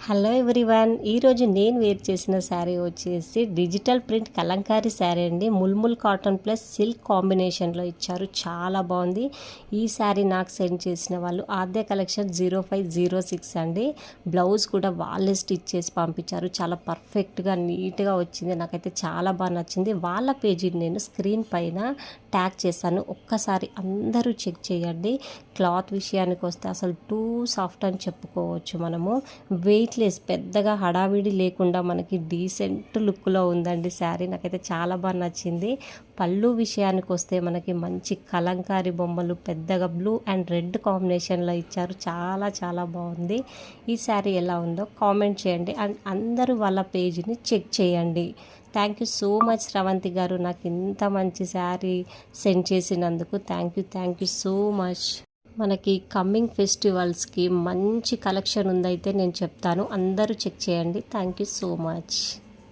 Hello everyone, ఈరోజు నేను wear చేసిన శారీ వచ్చేసి డిజిటల్ ప్రింట్ కలంకారీ శారీ అండి. ముల్ముల్ కాటన్ ప్లస్ సిల్క్ కాంబినేషన్లో ఇచ్చారు. చాలా బాగుంది. ఈ శారీ నాకు సెండ్ చేసిన వాళ్ళు ఆద్య కలెక్షన్ 0506 అండి. బ్లౌజ్ కూడా వాళ్ళే స్టిచ్ చేసి పంపించారు. చాలా పర్ఫెక్ట్గా నీట్గా వచ్చింది. నాకైతే చాలా బాగా నచ్చింది. వాళ్ళ పేజీని నేను స్క్రీన్ పైన ట్యాగ్ చేశాను. ఒక్కసారి అందరూ చెక్ చేయండి. క్లాత్ విషయానికి వస్తే అసలు టూ సాఫ్ట్ అని చెప్పుకోవచ్చు. మనము వెయిట్లెస్, పెద్దగా హడావిడి లేకుండా మనకి డీసెంట్ లుక్లో ఉందండి శారీ. నాకైతే చాలా బాగా నచ్చింది. పళ్ళు విషయానికి వస్తే మనకి మంచి కలంకారీ బొమ్మలు పెద్దగా బ్లూ అండ్ రెడ్ కాంబినేషన్లో ఇచ్చారు. చాలా చాలా బాగుంది. ఈ శారీ ఎలా ఉందో కామెంట్ చేయండి అండ్ అందరూ వాళ్ళ పేజీని చెక్ చేయండి. Thank you so much Sravanthi గారు, నాకు ఇంత మంచి శారీ సెండ్ చేసినందుకు థ్యాంక్ యూ సో మచ్. మనకి కమ్మింగ్ ఫెస్టివల్స్కి మంచి కలెక్షన్ ఉందైతే నేను చెప్తాను. అందరూ చెక్ చేయండి. Thank you so much.